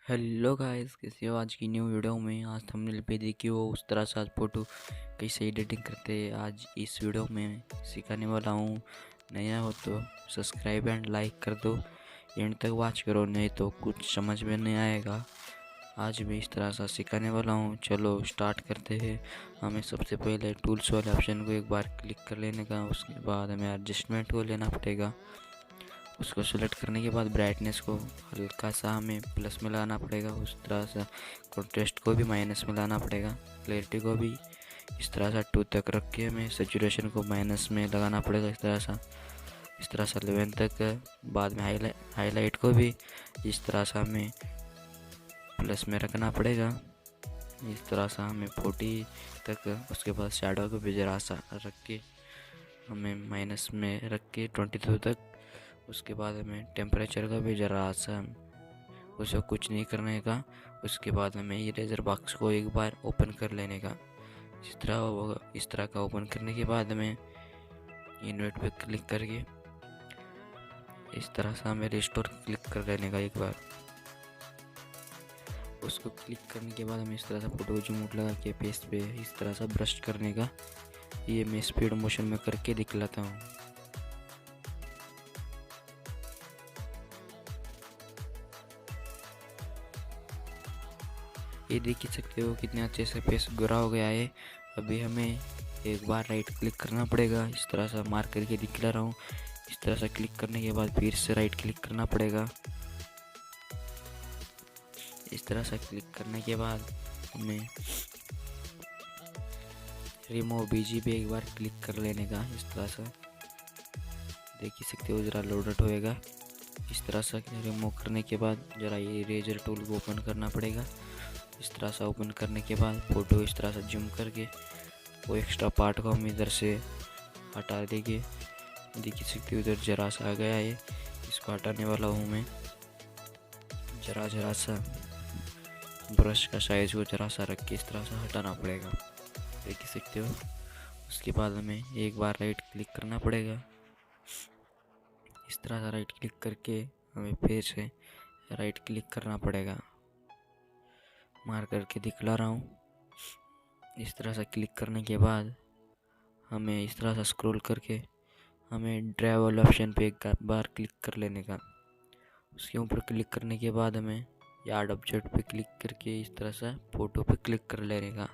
Hello guys, कैसे हो? आज की न्यू वीडियो में आज थंबनेल पे देखी हो उस तरह से आज फोटो कैसे एडिटिंग करते हैं आज इस वीडियो में सिखाने वाला हूँ। नया हो तो सब्सक्राइब एंड लाइक कर दो, एंड तक वॉच करो, नहीं तो कुछ समझ में नहीं आएगा। आज मैं इस तरह से सिखाने वाला हूँ। चलो स्टार्ट करते हैं। हमें सबसे पहले टूल्स वाले ऑप्शन को एक बार क्लिक कर लेने का, उसके बाद हमें एडजस्टमेंट को लेना पड़ेगा। उसको सेलेक्ट करने के बाद ब्राइटनेस को हल्का सा हमें प्लस में लगाना पड़ेगा, उस तरह से कॉन्ट्रास्ट को भी माइनस में लाना पड़ेगा, क्लैरिटी को भी इस तरह से 2 तक रख के हमें सैचुरेशन को माइनस में लगाना पड़ेगा इस तरह से 11 तक। बाद में हाईलाइट को भी इस तरह से हमें प्लस में रखना पड़ेगा, इस तरह से हमें 40 तक। उसके बाद शैडो को भी जरा सा रख के हमें माइनस में रख के 22 तक। उसके बाद हमें टेम्परेचर का भी ज़रा सा उसे कुछ नहीं करने का। उसके बाद हमें इरेजर बॉक्स को एक बार ओपन कर लेने का, इस तरह का ओपन करने के बाद हमें इन्वर्ट पे क्लिक करके इस तरह से हमें रिस्टोर क्लिक कर लेने का एक बार। उसको क्लिक करने के बाद हमें इस तरह से फोटो को जूम आउट लगा के पेस्ट पे इस तरह से ब्रश करने का। ये मैं स्पीड मोशन में करके दिखलाता हूँ। ये देख ही सकते हो कितने अच्छे से फेस गोरा हो गया है। अभी हमें एक बार राइट क्लिक करना पड़ेगा, इस तरह से मार्क करके दिखला रहा हूँ। इस तरह से क्लिक करने के बाद फिर से राइट क्लिक करना पड़ेगा। इस तरह से क्लिक करने के बाद हमें रिमूव बीजी पे एक बार क्लिक कर लेने का। इस तरह से देख ही सकते हो, ज़रा लोडेड होएगा। इस तरह से रिमूव करने के बाद ज़रा ये इरेजर टूल को ओपन करना पड़ेगा। इस तरह से ओपन करने के बाद फ़ोटो इस तरह से जूम करके वो एक्स्ट्रा पार्ट को हम इधर से हटा देंगे। देख सकते हो इधर जरा सा आ गया है, इसको हटाने वाला हूँ मैं। जरा सा ब्रश का साइज को जरा सा रख के इस तरह से हटाना पड़ेगा, देख सकते हो। उसके बाद हमें एक बार राइट क्लिक करना पड़ेगा। इस तरह से राइट क्लिक करके हमें फिर से राइट क्लिक करना पड़ेगा, मार्क करके दिखला रहा हूँ। इस तरह से क्लिक करने के बाद हमें इस तरह से स्क्रॉल करके हमें ड्राइव वाले ऑप्शन पे एक बार क्लिक कर लेने का। उसके ऊपर क्लिक करने के बाद हमें यार्ड ऑब्जेक्ट पे क्लिक करके इस तरह से फ़ोटो पे क्लिक कर लेने का।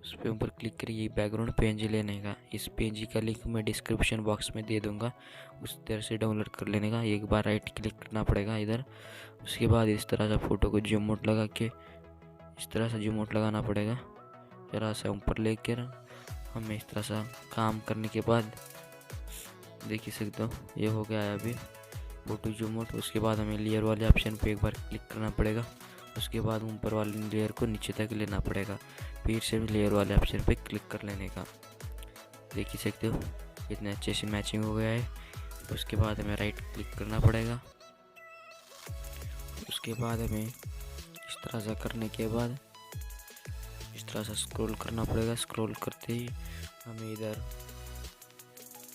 उस पे ऊपर क्लिक करके बैकग्राउंड पेज लेने का। इस पेज का लिंक मैं डिस्क्रिप्शन बॉक्स में दे दूंगा, उस तरह से डाउनलोड कर लेने का। एक बार राइट क्लिक करना पड़ेगा इधर। उसके बाद इस तरह से फ़ोटो को जूम आउट लगा के इस तरह से जूम आउट लगाना पड़ेगा, ज़रा सा ऊपर लेकर हमें इस तरह से काम करने के बाद देख ही सकते हो ये हो गया है अभी फोटो जूम आउट। उसके बाद हमें लेयर वाले ऑप्शन पे एक बार क्लिक करना पड़ेगा। उसके बाद ऊपर वाले लेयर को नीचे तक लेना पड़ेगा, फिर से लेयर वाले ऑप्शन पे क्लिक कर लेने का। देख ही सकते हो इतने अच्छे से मैचिंग हो गया है। उसके बाद हमें राइट क्लिक करना पड़ेगा। उसके बाद हमें इस तरह से करने के बाद इस तरह से स्क्रॉल करना पड़ेगा। स्क्रॉल करते ही हमें इधर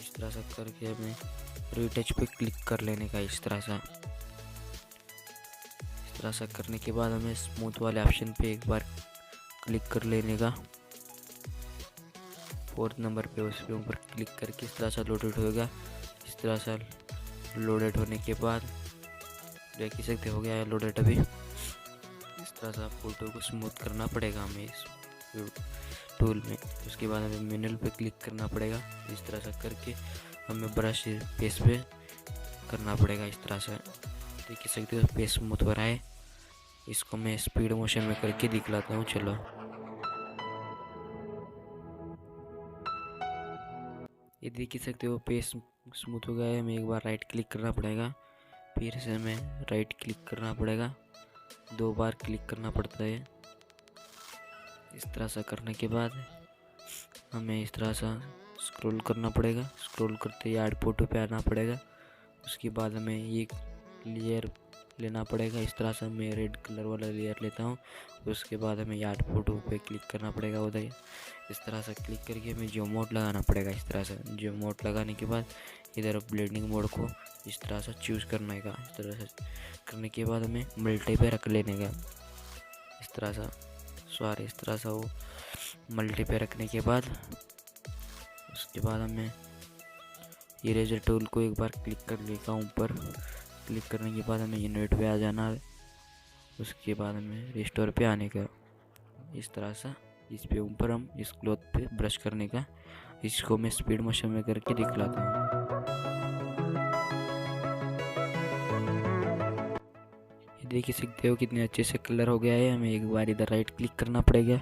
इस तरह से करके हमें रीटच पे क्लिक कर लेने का। इस तरह से करने के बाद हमें स्मूथ वाले ऑप्शन पे एक बार क्लिक कर लेने का, 4th नंबर पे। उस पे ऊपर क्लिक करके इस तरह से लोडेड होएगा। इस तरह से लोडेड होने के बाद देख ही सकते हो गया है लोडेड अभी। इस तरह से फोटो को स्मूथ करना पड़ेगा हमें इस टूल में। उसके बाद हमें मैनुअल पे क्लिक करना पड़ेगा। इस तरह से करके हमें ब्रश पेस पे करना पड़ेगा। इस तरह से देख सकते हो पेस स्मूथ हो रहा है। इसको मैं स्पीड मोशन में करके दिखलाता हूँ। चलो ये देख ही सकते हो पेस स्मूथ हो गया है। हमें एक बार राइट क्लिक करना पड़ेगा, फिर से हमें राइट क्लिक करना पड़ेगा, 2 बार क्लिक करना पड़ता है। इस तरह से करने के बाद हमें इस तरह से स्क्रॉल करना पड़ेगा। स्क्रॉल करते ही ऐड फोटो पे आना पड़ेगा। उसके बाद हमें एक लेयर लेना पड़ेगा। इस तरह से मैं रेड कलर वाला लेयर लेता हूँ। उसके बाद हमें याद फोटो पे क्लिक करना पड़ेगा उधर। इस तरह से क्लिक करके हमें जो मोड लगाना पड़ेगा। इस तरह से जो मोड लगाने के बाद इधर ब्लेंडिंग मोड को इस तरह से चूज़ करने का। इस तरह से करने के बाद हमें मल्टी पे रख लेने का। इस तरह से इस तरह से वो मल्टी पे रखने के बाद उसके बाद हमें इरेजर टूल को एक बार क्लिक कर लेगा ऊपर। क्लिक करने के बाद हमें इन्वर्ट पे आ जाना है। उसके बाद हमें रिस्टोर पे आने का। इस तरह से इस पे ऊपर हम इस क्लॉथ पे ब्रश करने का। इसको मैं स्पीड मोशन में करके दिखलाता हूँ। ये देख सकते हो कितने अच्छे से कलर हो गया है। हमें एक बार इधर राइट क्लिक करना पड़ेगा।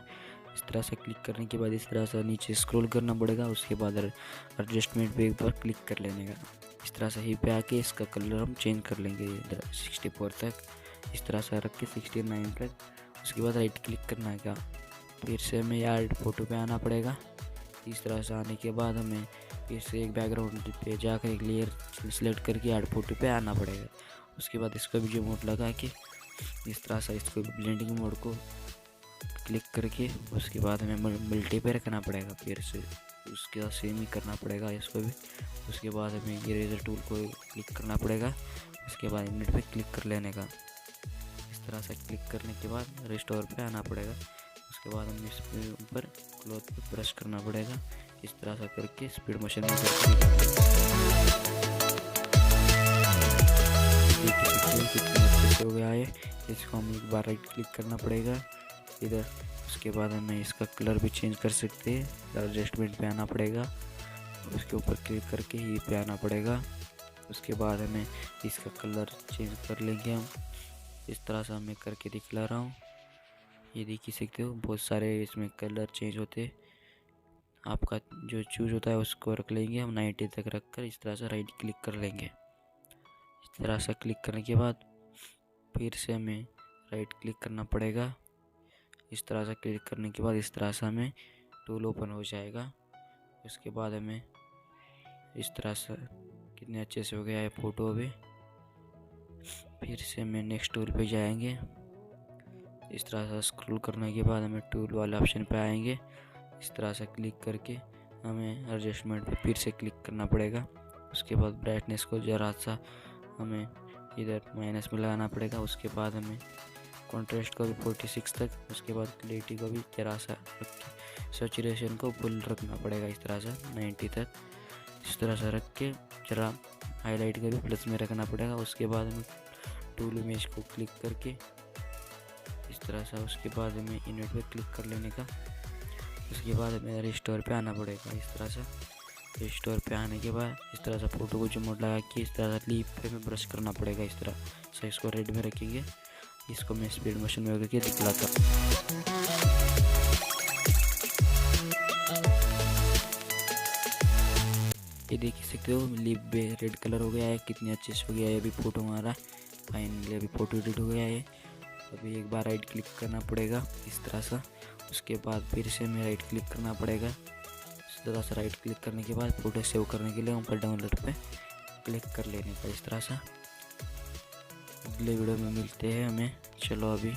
इस तरह से क्लिक करने के बाद इस तरह से नीचे स्क्रॉल करना पड़ेगा। उसके बाद एडजस्टमेंट पे एक बार क्लिक कर लेने का। इस तरह से ही पे आके इसका कलर हम चेंज कर लेंगे इधर 64 तक। इस तरह से रख के 69 तक। उसके बाद राइट क्लिक करना है। फिर से हमें यार फोटो पे आना पड़ेगा। इस तरह से आने के बाद हमें फिर से एक बैकग्राउंड पे जाकर एक लेयर सेलेक्ट करके यार फोटो पे आना पड़ेगा। उसके बाद इसको भी जो मोड लगा के इस तरह से इसको ब्लेंडिंग मोड को क्लिक करके उसके बाद हमें मल्टी पे रखना पड़ेगा। फिर से उसके बाद सेम ही करना पड़ेगा इसको भी। उसके बाद हमें इरेजर टूल को क्लिक करना पड़ेगा। उसके बाद इमेज पे क्लिक कर लेने का। इस तरह से क्लिक करने के बाद रिस्टोर पे आना पड़ेगा। उसके बाद हमें इसके ऊपर क्लॉथ पे ब्रश करना पड़ेगा। इस तरह से करके स्पीड मोशन में कितने अच्छे से हो गया है। इसको हम एक बार राइट क्लिक करना पड़ेगा इधर। उसके बाद हमें इसका कलर भी चेंज कर सकते हैं। एडजस्टमेंट पे आना पड़ेगा। उसके ऊपर क्लिक करके ही पे आना पड़ेगा। उसके बाद हमें इसका कलर चेंज कर लेंगे हम। इस तरह से मैं करके दिखला रहा हूँ। ये देख ही सकते हो बहुत सारे इसमें कलर चेंज होते। आपका जो चूज होता है उसको रख लेंगे हम 90 तक रख कर। इस तरह से राइट क्लिक कर लेंगे। इस तरह से क्लिक करने के बाद फिर से हमें राइट क्लिक करना पड़ेगा। इस तरह से क्लिक करने के बाद इस तरह से हमें टूल ओपन हो जाएगा। उसके बाद हमें इस तरह से कितने अच्छे से हो गया है फ़ोटो अभी। फिर से हमें नेक्स्ट टूल पे जाएंगे। इस तरह से स्क्रॉल करने के बाद हमें टूल वाले ऑप्शन पे आएंगे। इस तरह से क्लिक करके हमें एडजस्टमेंट पे फिर से क्लिक करना पड़ेगा। उसके बाद ब्राइटनेस को ज़रा सा हमें इधर माइनस में लगाना पड़ेगा। उसके बाद हमें कॉन्ट्रास्ट को भी 46 तक। उसके बाद क्लैरिटी को भी ज़रा सा रख के सैचुरेशन को फुल रखना पड़ेगा। इस तरह से 90 तक। इस तरह से रख के ज़रा हाईलाइट को भी प्लस में रखना पड़ेगा। उसके बाद हमें टूल इमेज को क्लिक करके इस तरह से उसके बाद हमें इन्वर्ट पे क्लिक कर लेने का। उसके बाद हमें रिस्टोर पे आना पड़ेगा। इस तरह से रिस्टोर पे आने के बाद इस तरह से फ़ोटो को जो मोड लगा के इस तरह से लीप पे में ब्रश करना पड़ेगा। इस तरह से इसको रेड में रखेंगे। इसको मैं स्पीड मोशन में करके दिखलाता हूँ। ये देख सकते हो लिप पे रेड कलर हो गया है। कितने अच्छे से हो गया है अभी फ़ोटो हमारा। फाइनली अभी फ़ोटो एडिट हो गया है। अभी एक बार राइट क्लिक करना पड़ेगा इस तरह से। उसके बाद फिर से हमें राइट क्लिक करना पड़ेगा। इस तरह से राइट क्लिक करने के बाद फ़ोटो सेव करने के लिए ऊपर डाउनलोड पे क्लिक कर लेने का। इस तरह से अगले वीडियो में मिलते हैं हमें। चलो अभी